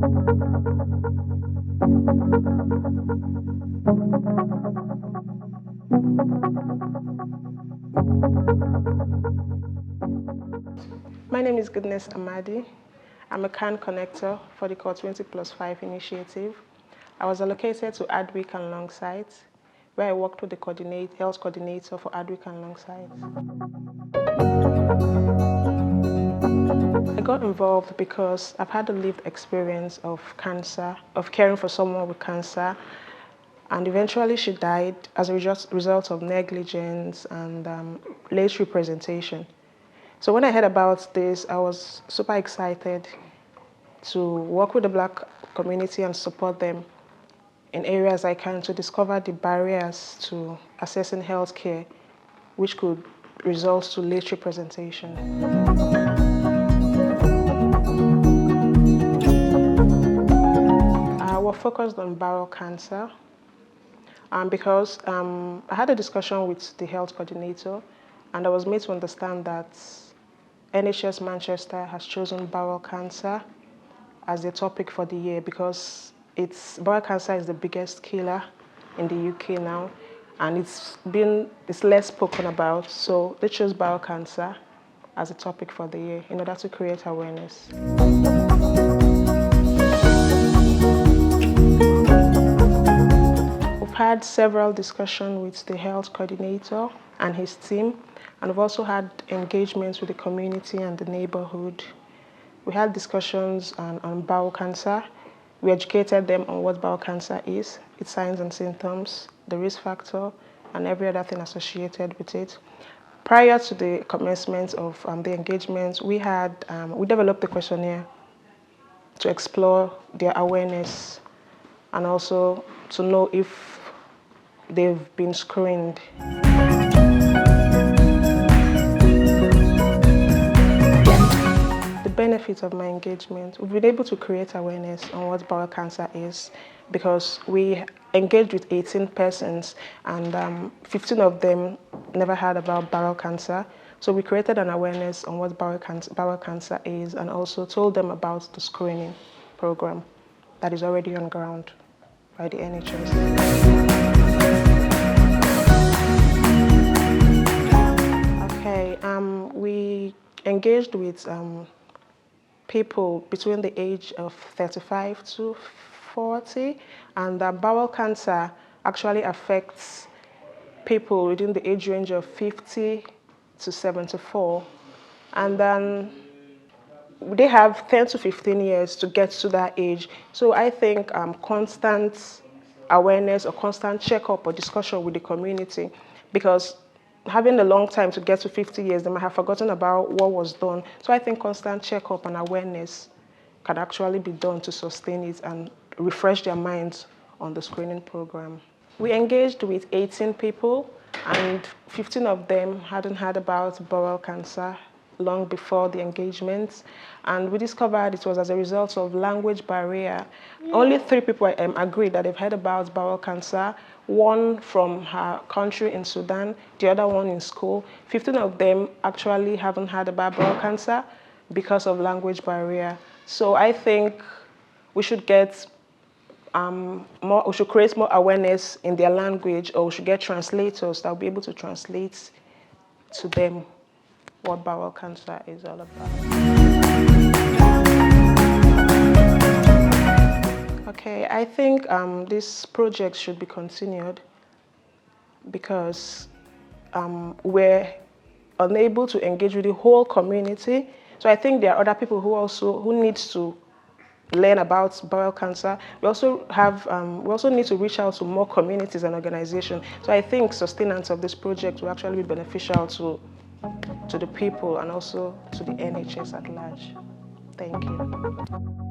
My name is Goodness Amadi. I'm a CAN connector for the Core20plus5 initiative. I was allocated to Adwick and Longside, where I worked with the health coordinator for Adwick and Longside. I got involved because I've had a lived experience of cancer, of caring for someone with cancer, and eventually she died as a result of negligence and late representation. So when I heard about this, I was super excited to work with the Black community and support them in areas I can to discover the barriers to accessing healthcare, which could result to late representation. We're focused on bowel cancer because I had a discussion with the health coordinator, and I was made to understand that NHS Manchester has chosen bowel cancer as the topic for the year because bowel cancer is the biggest killer in the UK now, and it's less spoken about. So they chose bowel cancer as a topic for the year in order to create awareness. We've had several discussions with the health coordinator and his team, and we've also had engagements with the community and the neighborhood. We had discussions on bowel cancer. We educated them on what bowel cancer is, its signs and symptoms, the risk factor, and every other thing associated with it. Prior to the commencement of the engagements, we developed a questionnaire to explore their awareness and also to know if they've been screened. The benefits of my engagement, we've been able to create awareness on what bowel cancer is because we engaged with 18 persons and 15 of them never heard about bowel cancer. So we created an awareness on what bowel cancer is and also told them about the screening program that is already on ground by the NHS. Okay, we engaged with people between the age of 35 to 40, and bowel cancer actually affects people within the age range of 50 to 74, and then they have 10 to 15 years to get to that age. So I think constant awareness or constant checkup or discussion with the community, because having a long time to get to 50 years, they might have forgotten about what was done. So I think constant checkup and awareness can actually be done to sustain it and refresh their minds on the screening program. We engaged with 18 people, and 15 of them hadn't heard about bowel cancer long before the engagement, and we discovered it was as a result of language barrier. Only 3 people agreed that they've heard about bowel cancer, one from her country in Sudan, the other one in school. 15 of them actually haven't heard about bowel cancer because of language barrier. So I think we should get we should create more awareness in their language, or we should get translators that will be able to translate to them what bowel cancer is all about. Okay, I think this project should be continued because we're unable to engage with the whole community. So I think there are other people who need to learn about bowel cancer. We also need to reach out to more communities and organizations. So I think sustenance of this project will actually be beneficial to the people and also to the NHS at large. Thank you.